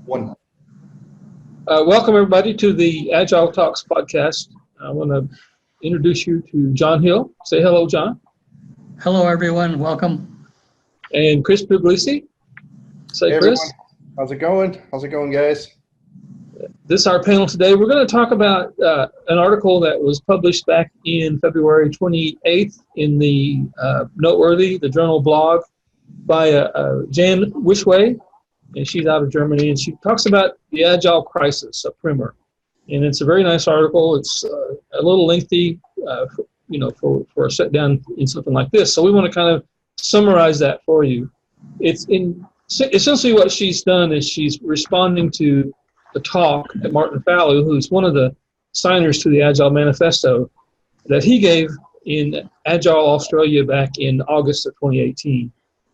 One. Welcome, everybody, to the Agile Talks podcast. I want to introduce you to John Hill. Say hello, John. Hello, everyone. Welcome. And Chri Puglisi. Say, hey, Chris. everyone. How's it going? How's it going, guys? This is our panel today. We're going to talk about an article that was published back in February 28th in the Noteworthy, the journal blog, by Jan Wishway, and she's out of Germany, and she talks about the Agile crisis, a primer. And it's a very nice article. It's a little lengthy, for a sit down in something like this. So we want to kind of summarize that for you. Essentially what she's done is she's responding to the talk that Martin Fowler, who's one of the signers to the Agile Manifesto, that he gave in Agile Australia back in August of 2018,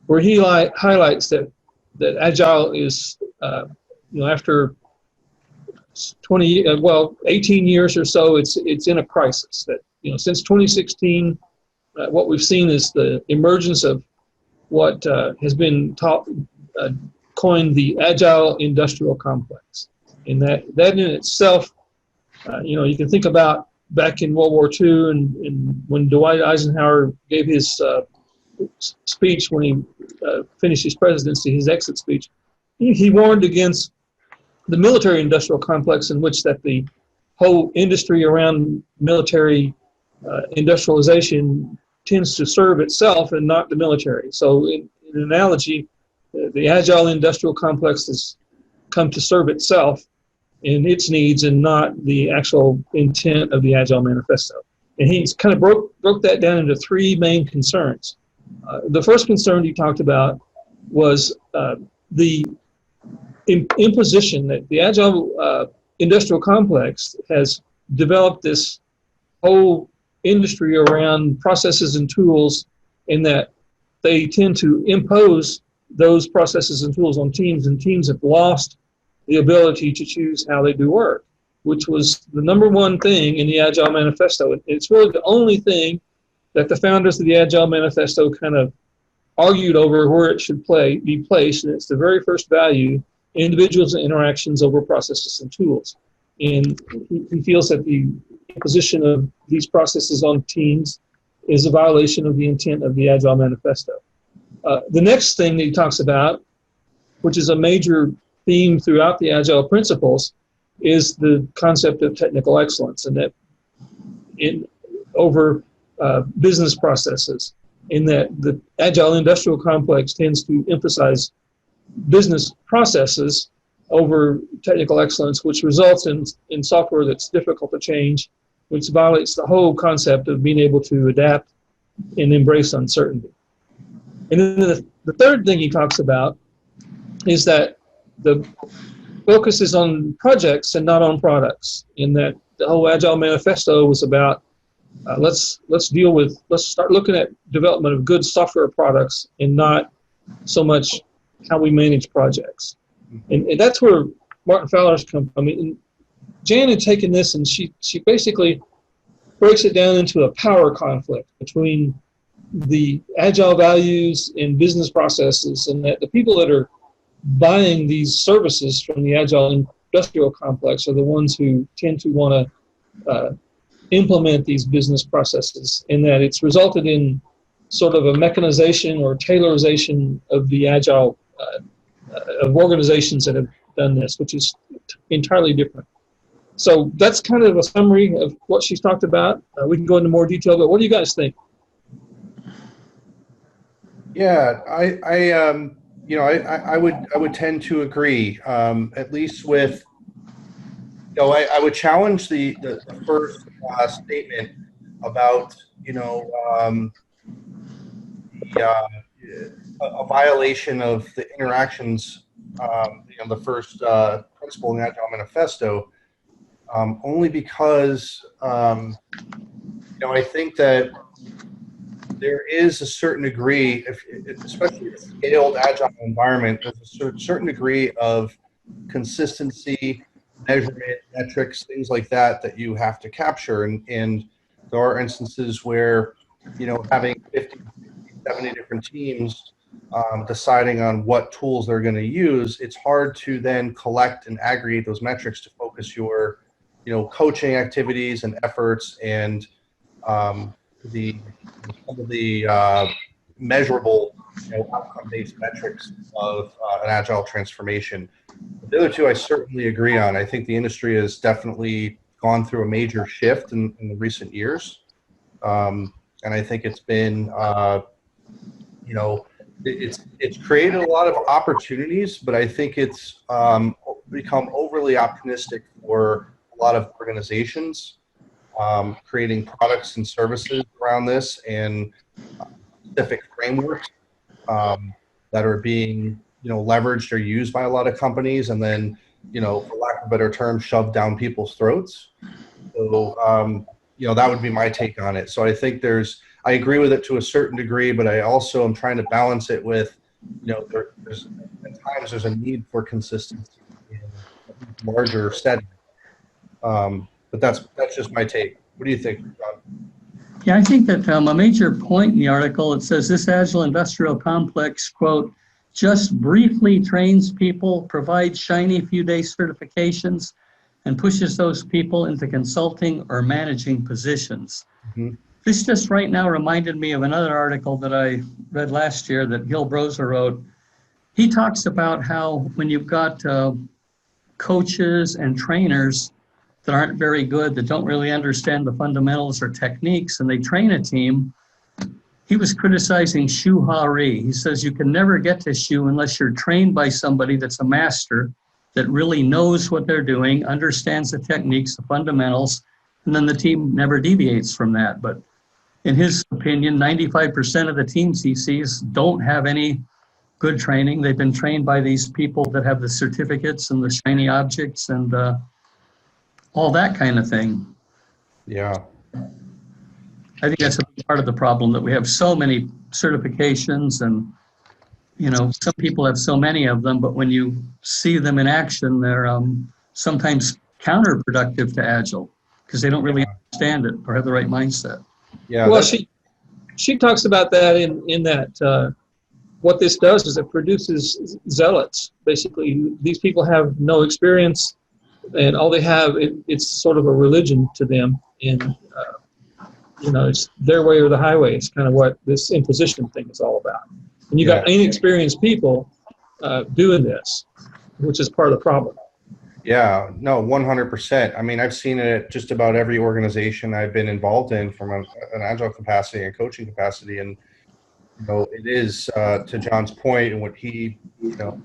where he highlights that Agile is, after 18 years or so, it's in a crisis. That, since 2016, what we've seen is the emergence of what has been coined the Agile industrial complex. And that in itself, you can think about back in World War II and when Dwight Eisenhower gave his speech when he finished his presidency, his exit speech, he warned against the military industrial complex, in which that the whole industry around military industrialization tends to serve itself and not the military. So in an analogy, the Agile industrial complex has come to serve itself and its needs and not the actual intent of the Agile Manifesto. And he's kind of broke that down into three main concerns. The first concern he talked about was the imposition that the Agile industrial complex has developed this whole industry around processes and tools, in that they tend to impose those processes and tools on teams, and teams have lost the ability to choose how they do work, which was the number one thing in the Agile Manifesto. It's really the only thing that the founders of the Agile Manifesto kind of argued over where it should be placed, and it's the very first value: individuals and interactions over processes and tools. And he feels that the imposition of these processes on teams is a violation of the intent of the Agile Manifesto. The next thing that he talks about, which is a major theme throughout the Agile principles, is the concept of technical excellence, and that over business processes, in that the Agile industrial complex tends to emphasize business processes over technical excellence, which results in software that's difficult to change, which violates the whole concept of being able to adapt and embrace uncertainty. And then the third thing he talks about is that the focus is on projects and not on products, in that the whole Agile Manifesto was about let's start looking at development of good software products and not so much how we manage projects. And that's where Martin Fowler's come from. I mean, Jan had taken this and she basically breaks it down into a power conflict between the Agile values and business processes, and that the people that are buying these services from the Agile industrial complex are the ones who tend to want to implement these business processes, and that it's resulted in sort of a mechanization or tailorization of the Agile of organizations that have done this, which is entirely different. So that's kind of a summary of what she's talked about. We can go into more detail, but what do you guys think? Yeah, I would tend to agree, at least with, I would challenge the first statement about, a violation of the interactions, the first principle in the Agile Manifesto, only because, I think that there is a certain degree, especially in a scaled Agile environment, there's a certain degree of consistency, measurement, metrics, things like that you have to capture. And there are instances where, having 50, 70 different teams deciding on what tools they're going to use, it's hard to then collect and aggregate those metrics to focus your, coaching activities and efforts and some of the measurable, outcome-based metrics of an agile transformation. The other two I certainly agree on. I think the industry has definitely gone through a major shift in the recent years. And I think it's been, it's created a lot of opportunities, but I think it's become overly optimistic for a lot of organizations, creating products and services around this and specific frameworks that are being, leveraged or used by a lot of companies, and then, for lack of a better term, shoved down people's throats. So, that would be my take on it. So I think I agree with it to a certain degree, but I also am trying to balance it with, there's at times there's a need for consistency in larger settings. But that's just my take. What do you think, John? Yeah, I think that a major point in the article, it says this Agile industrial complex, quote, just briefly trains people, provides shiny few-day certifications, and pushes those people into consulting or managing positions. Mm-hmm. This just right now reminded me of another article that I read last year that Gil Broza wrote. He talks about how when you've got coaches and trainers that aren't very good, that don't really understand the fundamentals or techniques, and they train a team, he was criticizing Shu Ha-Ri. He says you can never get to Shu unless you're trained by somebody that's a master, that really knows what they're doing, understands the techniques, the fundamentals, and then the team never deviates from that. But in his opinion, 95% of the teams he sees don't have any good training. They've been trained by these people that have the certificates and the shiny objects and all that kind of thing. Yeah. I think that's a big part of the problem, that we have so many certifications and, some people have so many of them, but when you see them in action, they're sometimes counterproductive to Agile because they don't really understand it or have the right mindset. Yeah. Well, she talks about that in that what this does is it produces zealots. Basically, these people have no experience, and all they have, it's sort of a religion to them. And, it's their way or the highway. It's kind of what this imposition thing is all about. And you got inexperienced people doing this, which is part of the problem. Yeah, no, 100%. I mean, I've seen it at just about every organization I've been involved in from an agile capacity and coaching capacity. And, it is, to John's point and what he, referred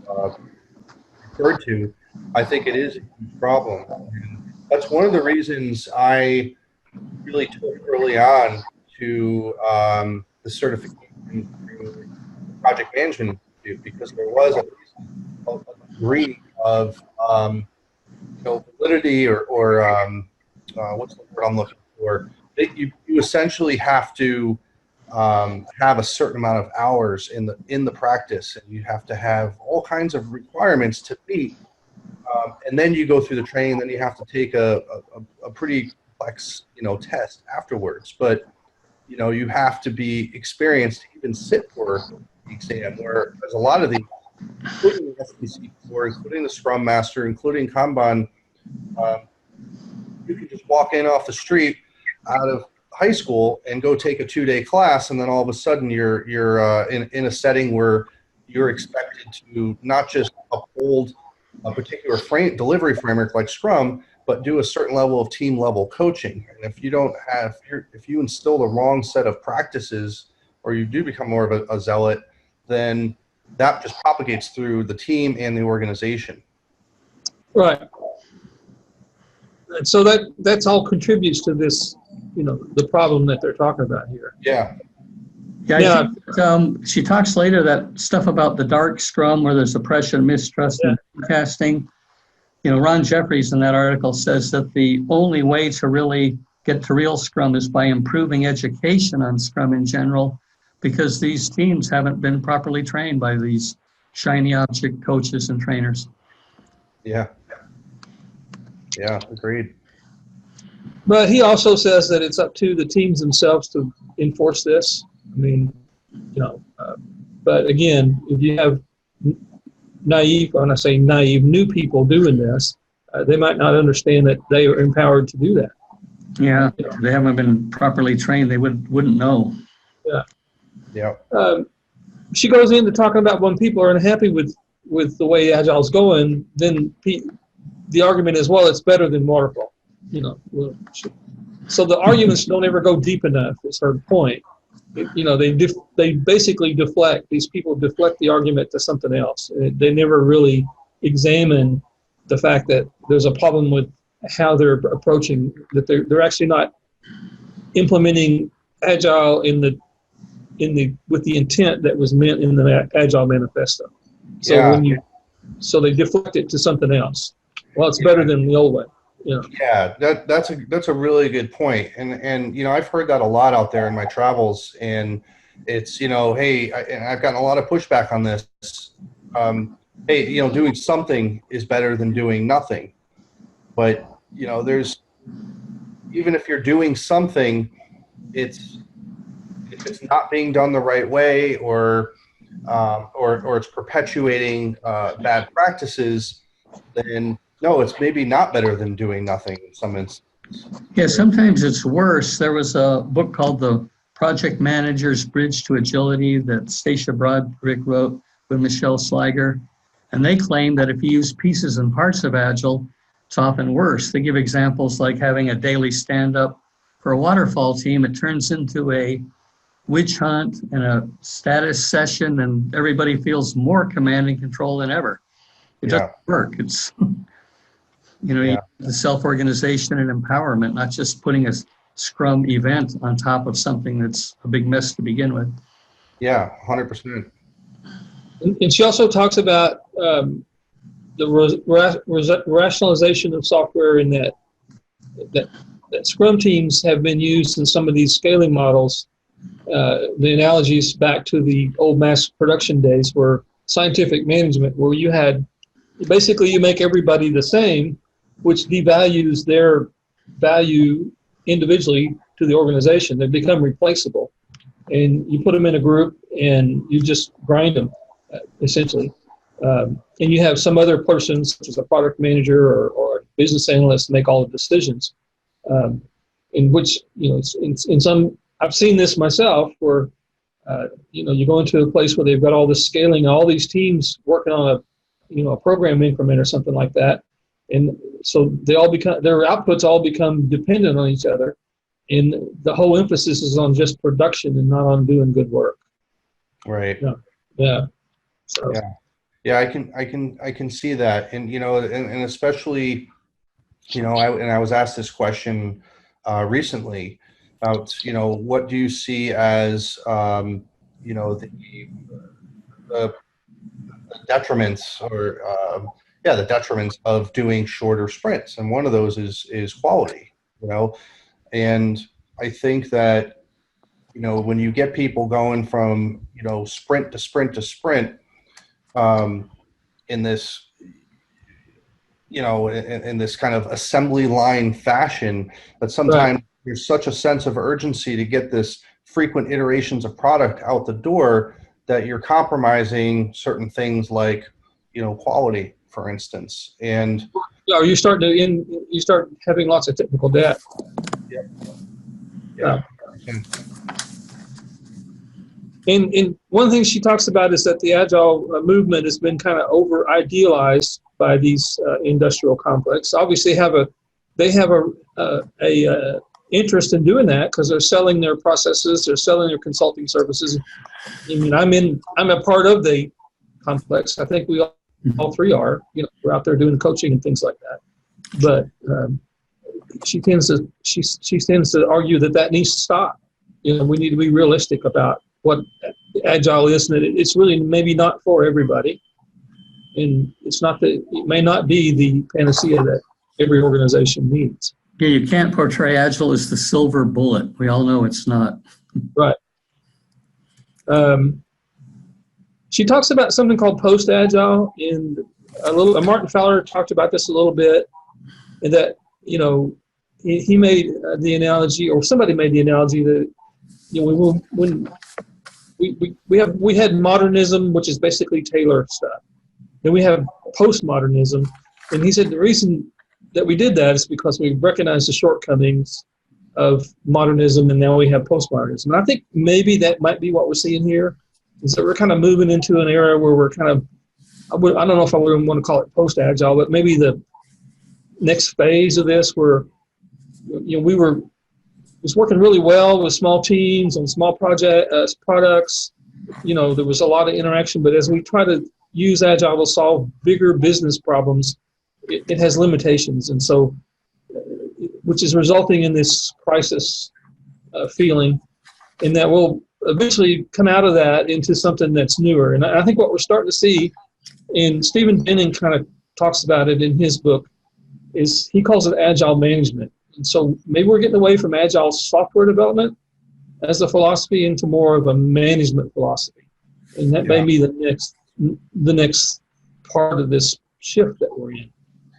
to, I think it is a huge problem. And that's one of the reasons I really took early on to the certification through project management institute, because there was a degree of validity or what's the word I'm looking for? You essentially have to have a certain amount of hours in the practice, and you have to have all kinds of requirements to meet. And then you go through the training, then you have to take a pretty complex, test afterwards. But, you have to be experienced to even sit for the exam, whereas a lot of these, including the SBC core, including the Scrum Master, including Kanban, you can just walk in off the street out of high school and go take a 2-day class, and then all of a sudden you're in a setting where you're expected to not just uphold a particular delivery framework like Scrum, but do a certain level of team level coaching. And if you instill the wrong set of practices, or you do become more of a zealot, then that just propagates through the team and the organization. Right. And so that's all contributes to this, the problem that they're talking about here. Yeah. Yeah, I think, she talks later that stuff about the dark Scrum where there's oppression, mistrust, and forecasting. Ron Jeffries in that article says that the only way to really get to real Scrum is by improving education on Scrum in general, because these teams haven't been properly trained by these shiny object coaches and trainers. Yeah. Yeah, agreed. But he also says that it's up to the teams themselves to enforce this. I mean, But again, if you have naive, when I say naive, new people doing this, they might not understand that they are empowered to do that. Yeah, if they haven't been properly trained, they wouldn't know. Yeah. Yeah. She goes into talking about when people are unhappy with the way Agile's going, then the argument is, well, it's better than waterfall. So the arguments don't ever go deep enough. Is her point. They basically deflect. These people deflect the argument to something else. They never really examine the fact that there's a problem with how they're approaching, that they're actually not implementing Agile with the intent that was meant in the Agile manifesto. So Yeah. They deflect it to something else. Well, it's better than the old way. Yeah, that's a really good point. And I've heard that a lot out there in my travels, and it's hey, and I've gotten a lot of pushback on this. Hey, doing something is better than doing nothing. But there's, even if you're doing something, if it's not being done the right way, or it's perpetuating bad practices, then no, it's maybe not better than doing nothing in some instances. Yeah, sometimes it's worse. There was a book called The Project Manager's Bridge to Agility that Stacia Broderick wrote with Michelle Sliger. And they claim that if you use pieces and parts of Agile, it's often worse. They give examples like having a daily stand-up for a waterfall team. It turns into a witch hunt and a status session, and everybody feels more command and control than ever. It doesn't work. It's the self-organization and empowerment, not just putting a Scrum event on top of something that's a big mess to begin with. Yeah, 100%. And she also talks about the rationalization of software, in that Scrum teams have been used in some of these scaling models. The analogies back to the old mass production days were scientific management, where you make everybody the same, which devalues their value individually to the organization. They become replaceable. And you put them in a group and you just grind them, essentially. And you have some other person, such as a product manager or a business analyst, make all the decisions. In which, in some, I've seen this myself, where, you go into a place where they've got all this scaling, all these teams working on a program increment or something like that. And so their outputs all become dependent on each other. And the whole emphasis is on just production and not on doing good work. Right. Yeah. So. Yeah. I can see that. And, and especially, I was asked this question recently about, what do you see as, the detriments, or the detriments of doing shorter sprints. And one of those is quality, and I think that, when you get people going from, sprint to sprint to sprint, in this, in this kind of assembly line fashion, that sometimes there's such a sense of urgency to get this frequent iterations of product out the door that you're compromising certain things like, quality, for instance. And you start having lots of technical debt. Yeah. And one thing she talks about is that the Agile movement has been kind of over idealized by these industrial complexes. Obviously, they have a interest in doing that because they're selling their processes, they're selling their consulting services. I mean, I'm a part of the complex. I think we all three are. We're out there doing coaching and things like that. But she tends to argue that needs to stop. We need to be realistic about what Agile is, and that it's really maybe not for everybody. And it may not be the panacea that every organization needs. Yeah, you can't portray Agile as the silver bullet. We all know it's not. Right. She talks about something called post-Agile, and Martin Fowler talked about this a little bit, and that, he made the analogy, or somebody made the analogy that, when we had modernism, which is basically Taylor stuff. Then we have postmodernism, and he said the reason that we did that is because we recognized the shortcomings of modernism, and now we have postmodernism. And I think maybe that might be what we're seeing here, is that we're kind of moving into an era where we're kind of, I don't know if I would want to call it post-agile, but maybe the next phase of this where, we was working really well with small teams and small products. There was a lot of interaction, but as we try to use Agile to solve bigger business problems, it has limitations. And so, which is resulting in this crisis feeling, and that we'll eventually come out of that into something that's newer. And I think what we're starting to see, and Stephen Benning kind of talks about it in his book, is he calls it Agile management. And so maybe we're getting away from Agile software development as a philosophy into more of a management philosophy. And that may be the next part of this shift that we're in.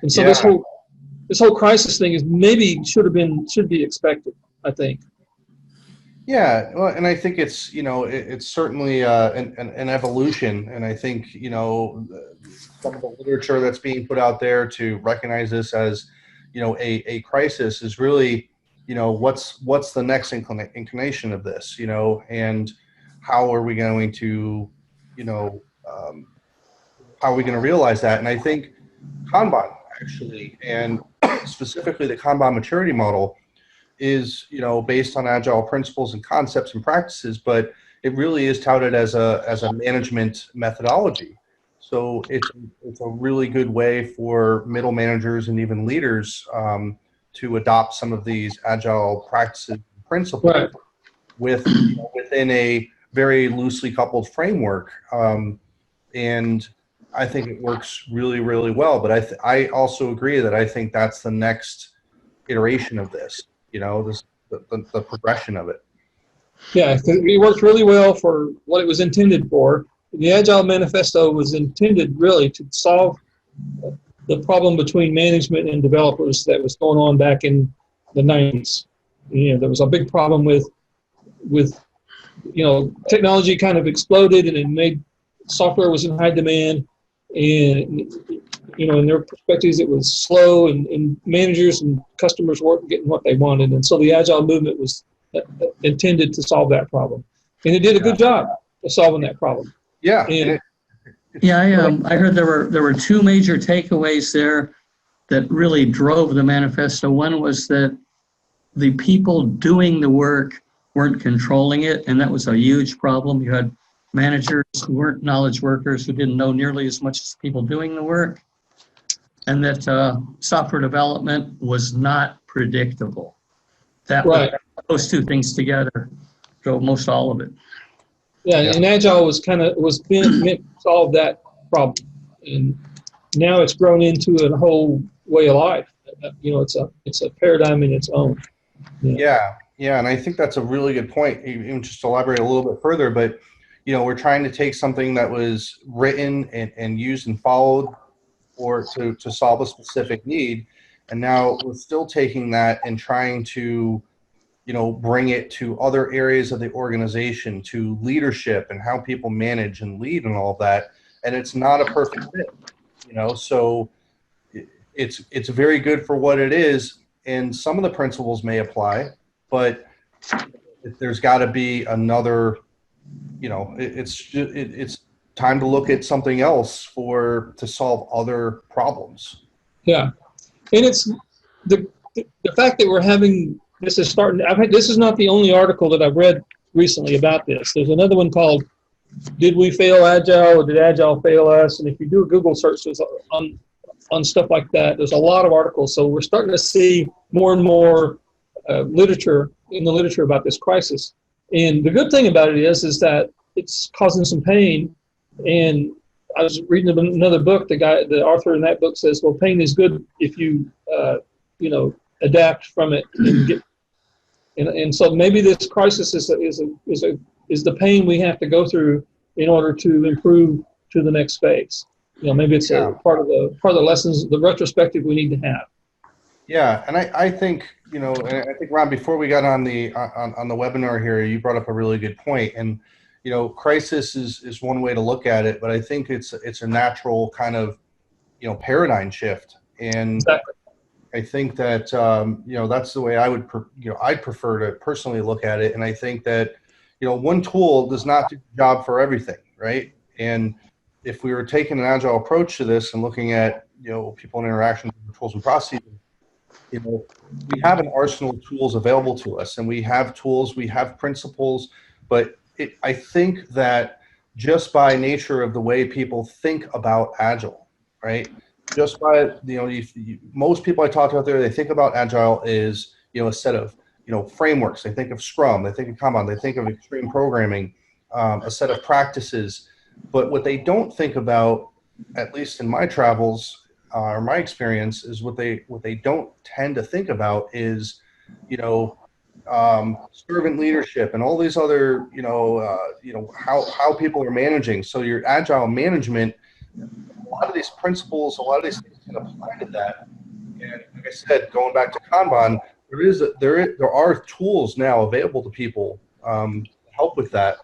And so this whole crisis thing is maybe should be expected, I think. Yeah, well, and I think it's it's certainly an evolution, and I think some of the literature that's being put out there to recognize this as a crisis is really what's the next inclination of this, and how are we going to how are we going to realize that? And I think Kanban actually, and specifically the Kanban maturity model, is based on Agile principles and concepts and practices, but it really is touted as a management methodology. So it's a really good way for middle managers and even leaders to adopt some of these Agile practices and principles, right, within a very loosely coupled framework. And I think it works really, really well. But I also agree that I think that's the next iteration of this. The progression of it. Yeah, it worked really well for what it was intended for. The Agile Manifesto was intended really to solve the problem between management and developers that was going on back in the 90s. There was a big problem with technology kind of exploded, and it made software was in high demand, and in their perspectives, it was slow, and managers and customers weren't getting what they wanted. And so the Agile movement was intended to solve that problem. And it did a good job of solving that problem. Yeah. I heard there were two major takeaways there that really drove the manifesto. One was that the people doing the work weren't controlling it, and that was a huge problem. You had managers who weren't knowledge workers, who didn't know nearly as much as people doing the work, and that software development was not predictable. Those two things together drove most all of it. Yeah, and Agile was meant to solve that problem, and now it's grown into a whole way of life. It's a paradigm in its own. Yeah, and I think that's a really good point. Even just to elaborate a little bit further, but we're trying to take something that was written and used and followed or to solve a specific need, and now we're still taking that and trying to bring it to other areas of the organization, to leadership and how people manage and lead and all of that. And it's not a perfect fit, so it's very good for what it is. And some of the principles may apply, but there's got to be another, it's time to look at something else to solve other problems. Yeah. And it's the fact that we're having, this is not the only article that I've read recently about this. There's another one called "Did We Fail Agile, or Did Agile Fail Us?" And if you do a Google search on stuff like that, there's a lot of articles. So we're starting to see more and more literature about this crisis. And the good thing about it is that it's causing some pain. And I was reading another book. The author in that book says, well, pain is good if you adapt from it and get. And so maybe this crisis is the pain we have to go through in order to improve to the next phase. Maybe it's a part of the lessons, the retrospective we need to have. Yeah, and I think and I think Ron, before we got on the webinar here, you brought up a really good point, and crisis is one way to look at it, but I think it's a natural kind of, paradigm shift. And Exactly. I think that, that's the way I'd prefer to personally look at it. And I think that, one tool does not do the job for everything, right? And if we were taking an agile approach to this and looking at, people and interactions, tools and processes, we have an arsenal of tools available to us, and we have tools, we have principles, but I think that just by nature of the way people think about agile, right? Just by, most people I talk to out there, they think about agile is, a set of, frameworks. They think of Scrum, they think of Kanban, they think of extreme programming, a set of practices. But what they don't think about, at least in my travels or my experience, is what they don't tend to think about is, servant leadership and all these other, how people are managing. So your agile management, a lot of these principles, a lot of these things can apply to that. And like I said, going back to Kanban, there are tools now available to people to help with that.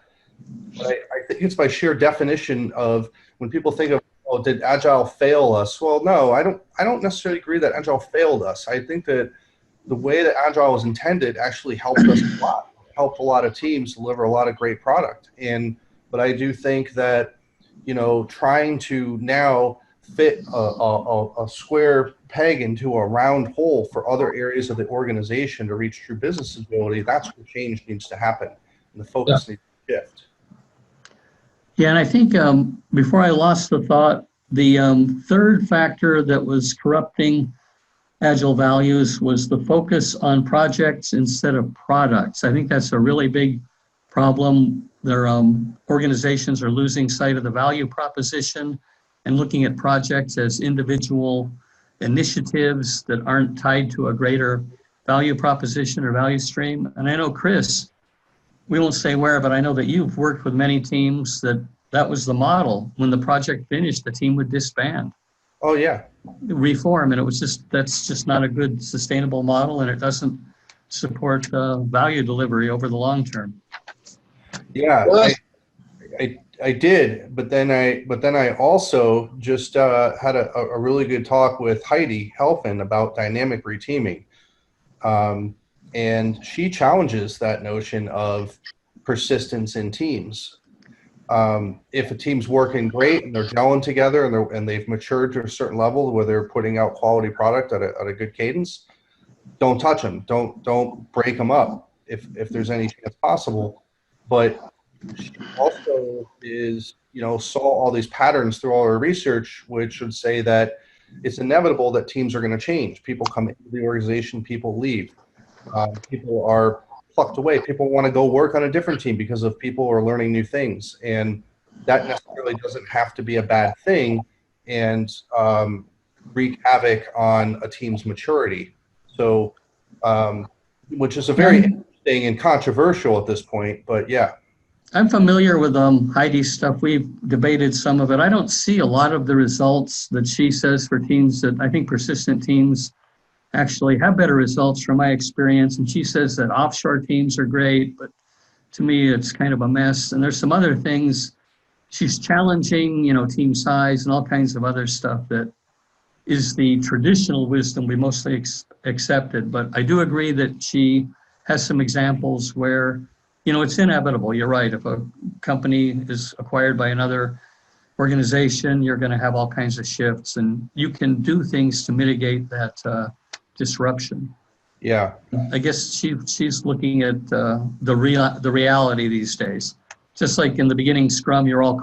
But I think it's by sheer definition of when people think of, oh, did Agile fail us? Well, no, I don't necessarily agree that Agile failed us. I think that the way that Agile was intended actually helped us a lot, helped a lot of teams deliver a lot of great product. But I do think that, trying to now fit a square peg into a round hole for other areas of the organization to reach true business ability, that's where change needs to happen, and the focus needs to shift. Yeah, and I think before I lost the thought, the third factor that was corrupting Agile values was the focus on projects instead of products. I think that's a really big problem. Their organizations are losing sight of the value proposition and looking at projects as individual initiatives that aren't tied to a greater value proposition or value stream. And I know, Chris, we won't say where, but I know that you've worked with many teams that was the model. When the project finished, the team would disband. Oh, yeah. Reform, and that's just not a good sustainable model, and it doesn't support value delivery over the long term. Yeah, I did, but then I also just had a really good talk with Heidi Helfand about dynamic reteaming, and she challenges that notion of persistence in teams. If a team's working great and they're gelling together and they've matured to a certain level where they're putting out quality product at a good cadence, don't touch them. Don't break them up if there's any chance possible. But she also saw all these patterns through all her research, which would say that it's inevitable that teams are going to change. People come into the organization, people leave. People are plucked away. People want to go work on a different team because of people are learning new things, and that necessarily doesn't have to be a bad thing and wreak havoc on a team's maturity. So, which is a very interesting and controversial at this point, but yeah. I'm familiar with Heidi's stuff. We've debated some of it. I don't see a lot of the results that she says for teams that I think persistent teams actually have better results from my experience. And she says that offshore teams are great, but to me, it's kind of a mess. And there's some other things. She's challenging, team size and all kinds of other stuff that is the traditional wisdom we mostly accepted. But I do agree that she has some examples where, it's inevitable. You're right. If a company is acquired by another organization, you're going to have all kinds of shifts, and you can do things to mitigate that disruption. Yeah. I guess she's looking at the reality these days. Just like in the beginning Scrum, you're all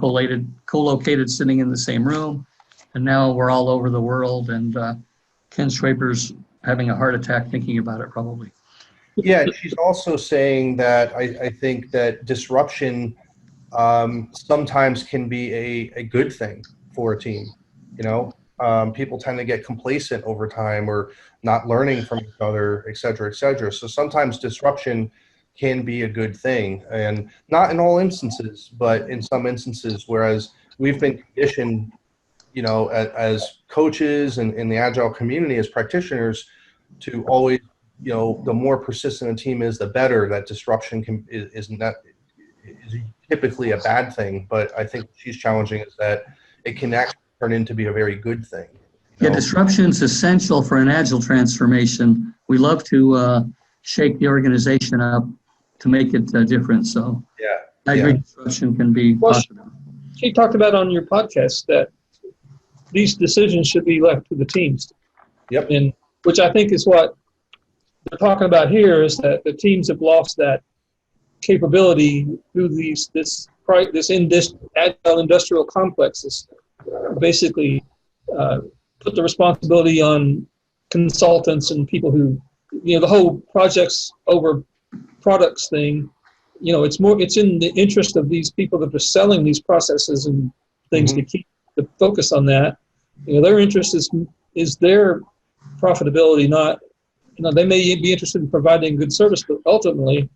co-located sitting in the same room, and now we're all over the world, and Ken Schwaber's having a heart attack thinking about it probably. Yeah, she's also saying that I think that disruption sometimes can be a good thing for a team. People tend to get complacent over time or not learning from each other, et cetera, et cetera. So sometimes disruption can be a good thing, and not in all instances, but in some instances, whereas we've been conditioned, as coaches and in the Agile community, as practitioners, to always, the more persistent a team is, the better. That disruption is is typically a bad thing, but I think what she's challenging is that it can actually turn into be a very good thing. Yeah, disruption is essential for an agile transformation. We love to shake the organization up to make it different. So Yeah, I agree, disruption can be positive. She talked about on your podcast that these decisions should be left to the teams. Yep. And which I think is what they're talking about here, is that the teams have lost that capability through this agile industrial complexes. Basically, put the responsibility on consultants and people who, the whole projects over products thing. It's in the interest of these people that are selling these processes and things to keep the focus on that. Their interest is their profitability, not, they may be interested in providing good service, but ultimately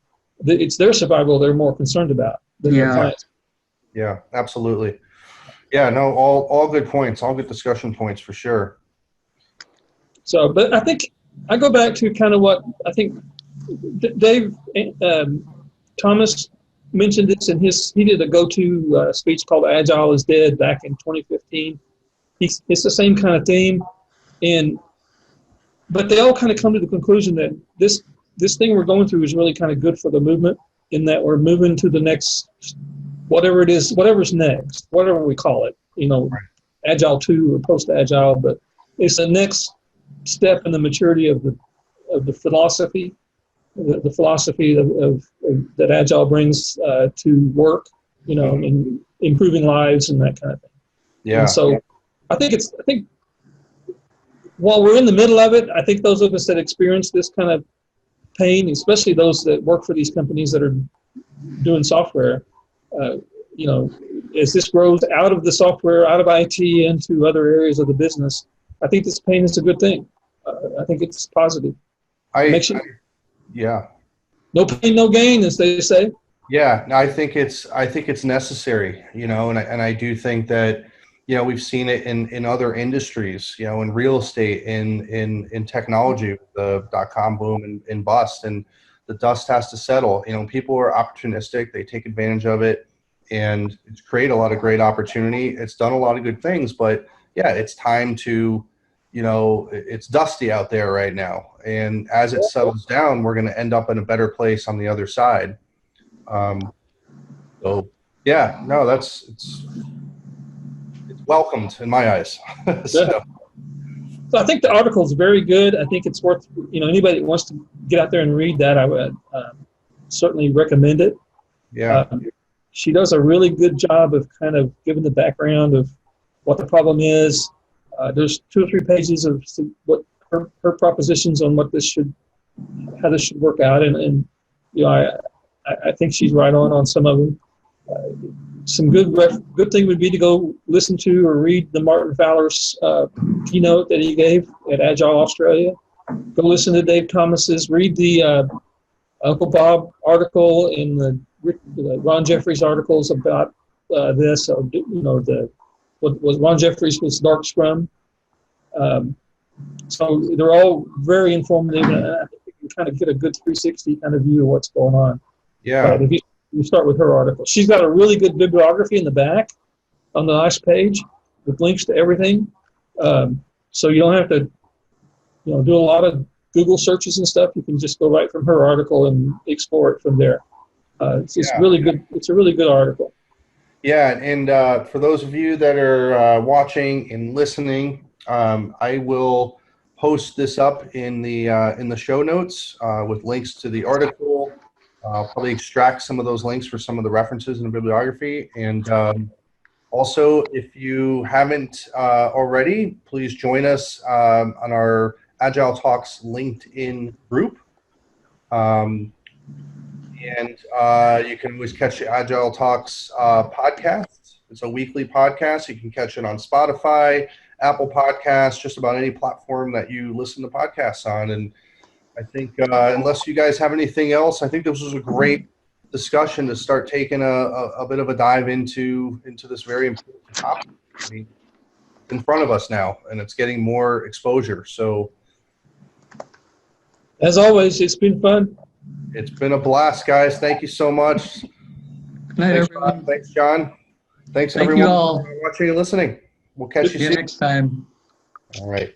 it's their survival they're more concerned about than their clients. Yeah, absolutely. Yeah, no, all good points, all good discussion points for sure. So, but I think I go back to kind of what I think Dave Thomas mentioned this in he did a go-to speech called Agile is Dead back in 2015. It's the same kind of theme, but they all kind of come to the conclusion that this thing we're going through is really kind of good for the movement, in that we're moving to the next, whatever it is, whatever's next, whatever we call it, Agile 2 or post-Agile, but it's the next step in the maturity of the philosophy, the philosophy of that Agile brings to work, and improving lives and that kind of thing. Yeah. And so I think while we're in the middle of it, I think those of us that experience this kind of pain, especially those that work for these companies that are doing software, as this grows out of the software, out of IT into other areas of the business, I think this pain is a good thing. I think it's positive. Yeah. No pain, no gain, as they say. Yeah, I think it's necessary, and I do think that, we've seen it in other industries, in real estate, in technology, the .com boom and bust, and the dust has to settle. People are opportunistic; they take advantage of it, and it's created a lot of great opportunity. It's done a lot of good things, but yeah, it's time to, it's dusty out there right now, and as it settles down, we're going to end up in a better place on the other side. So yeah, no, it's welcomed in my eyes. So I think the article is very good. I think it's worth, anybody that wants to get out there and read that, I would certainly recommend it. Yeah. She does a really good job of kind of giving the background of what the problem is. There's 2 or 3 pages of what her propositions on how this should work out, and I think she's right on some of them. Some good thing would be to go listen to or read the Martin Fowler's keynote that he gave at Agile Australia. Go listen to Dave Thomas's. Read the Uncle Bob article and the Ron Jeffries articles about this. What Ron Jeffries was Dark Scrum. So they're all very informative, and I think you can kind of get a good 360 kind of view of what's going on. Yeah. But if you start with her article, she's got a really good bibliography in the back on the last page with links to everything. So you don't have to, do a lot of Google searches and stuff. You can just go right from her article and explore it from there. It's really good. It's a really good article. Yeah, and for those of you that are watching and listening, I will post this up in the show notes with links to the article. I'll probably extract some of those links for some of the references in the bibliography. And also, if you haven't already, please join us on our Agile Talks LinkedIn group. And you can always catch the Agile Talks podcast. It's a weekly podcast. You can catch it on Spotify, Apple Podcasts, just about any platform that you listen to podcasts on. And I think unless you guys have anything else, I think this was a great discussion to start taking a bit of a dive into this very important topic. I mean, it's in front of us now, and it's getting more exposure. So, as always, it's been fun. It's been a blast, guys. Thank you so much. Night, Thanks, everyone. Bob. Thanks, John. Thanks, Thank everyone, you all. for watching and listening. We'll catch you See you soon. next time. All right.